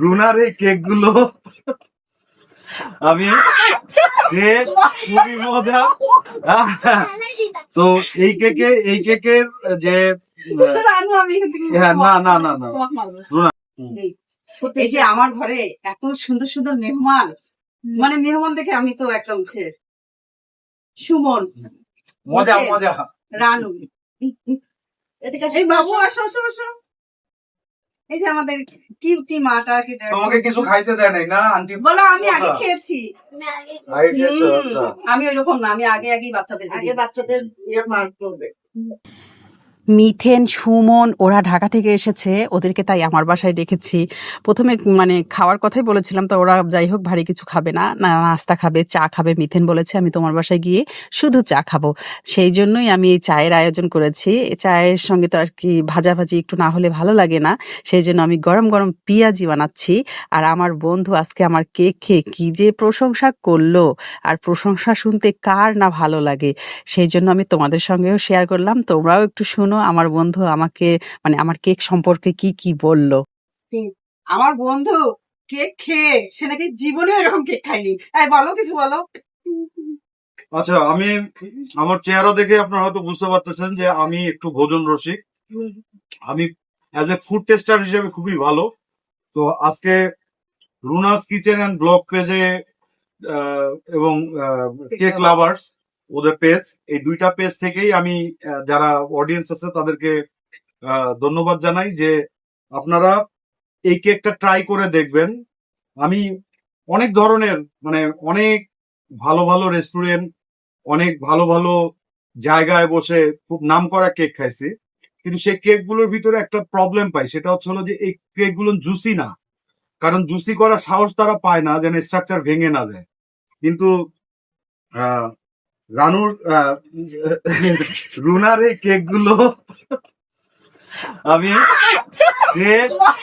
রুনার এই কেক গুলো আমি খুবই মজা। তো এই কেকের যে না না না না রুনা, এই যে আমার ঘরে এত সুন্দর সুন্দর মেহমান, মানে মেহমান দেখে আমি তো একদম শেষ। সুমন, মজা মজা, রানু, এই বাবু আসো আসো আসো। এই যে আমাদের কিউটি মাটা, তোমাকে কিছু খাইতে দেয় নাই না আন্টি? বলো আমি আগে খেয়েছি। আচ্ছা। আমি ওইরকম না, আমি আগেই বাচ্চাদের ইয়ে মার করবে। মিথেন, সুমন ওরা ঢাকা থেকে এসেছে, ওদেরকে তাই আমার বাসায় ডেকেছি। প্রথমে মানে খাওয়ার কথাই বলেছিলাম, তো ওরা যাই হোক ভারী কিছু খাবে না, নাস্তা খাবে, চা খাবে। মিথেন বলেছে আমি তোমার বাসায় গিয়ে শুধু চা খাবো, সেই জন্যই আমি এই চায়ের আয়োজন করেছি। চায়ের সঙ্গে তো আর কি ভাজাভাজি একটু না হলে ভালো লাগে না, সেই জন্য আমি গরম গরম পেঁয়াজি বানাচ্ছি। আর আমার বন্ধু আজকে আমার কেক খেয়ে কি যে প্রশংসা করলো, আর প্রশংসা শুনতে কার না ভালো লাগে, সেই জন্য আমি তোমাদের সঙ্গেও শেয়ার করলাম। তোমরাও একটু শুনো আমার বন্ধু আমাকে মানে আমার কেক সম্পর্কে কি কি বললো। আমার বন্ধু কেক খেয়ে সে নাকি জীবনে এরকম কেক খায়নি। বলো কিছু বলো। আচ্ছা, আমি আমার চেহারা দেখে আপনারা হয়তো বুঝতে পারতেছেন যে আমি একটু ভোজন রসিক। আমি অ্যাজ এ ফুড টেস্টার হিসেবে খুবই ভালো। তো আজকে রুনাস কিচেন অ্যান্ড ব্লগ পেজে এবং কেক লাভার্স ওদের পেজ, এই দুইটা পেজ থেকেই আমি যারা অডিয়েন্স আছে তাদেরকে ধন্যবাদ জানাই যে আপনারা এই কেকটা ট্রাই করে দেখবেন। আমি অনেক ধরনের মানে অনেক ভালো ভালো রেস্টুরেন্ট, অনেক ভালো ভালো জায়গায় বসে খুব নাম করা কেক খাইছি, কিন্তু সেই কেকগুলোর ভিতরে একটা প্রবলেম পাই, সেটা হচ্ছে হলো যে এই কেকগুলো জুসি না। কারণ জুসি করার সাহস তারা পায় না, যেন স্ট্রাকচার ভেঙে না যায়। কিন্তু রানুর রুনার এই কেকগুলো আমি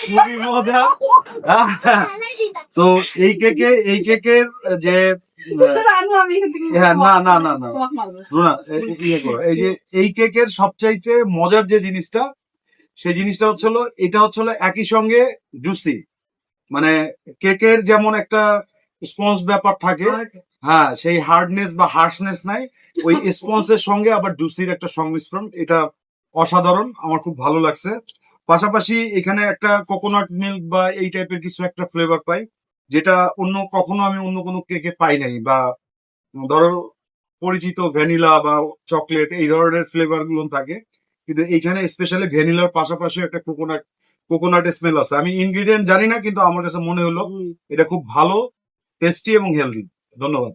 খুবই মজা। তো এই কেকের যে না না না না রুনা, ইয়ে করো, এই যে এই কেকের সবচাইতে মজার যে জিনিসটা, সেই জিনিসটা হচ্ছে হলো এটা হচ্ছে হলো একই সঙ্গে জুসি, মানে কেকের যেমন একটা স্পঞ্জ ব্যাপার থাকে, হ্যাঁ সেই হার্ডনেস বা হার্শনেস নাই, ওই স্পঞ্জের সঙ্গে আবার জুসির একটা সংমিশ্রণ। এটা অসাধারণ, আমার খুব ভালো লাগছে। পাশাপাশি এখানে একটা কোকোনাট মিল্ক বা এই টাইপের কিছু একটা ফ্লেভার পাই, যেটা কখনো আমি অন্য কোনো কেকে পাই নাই। বা ধরো পরিচিত ভ্যানিলা বা চকলেট এই ধরনের ফ্লেভার গুলো থাকে, কিন্তু এইখানে স্পেশালি ভ্যানিলার পাশাপাশি একটা কোকোনাট স্মেল আছে। আমি ইনগ্রিডিয়েন্ট জানি না, কিন্তু আমার কাছে মনে হলো এটা খুব ভালো, টেস্টি এবং হেলদি। ধন্যবাদ।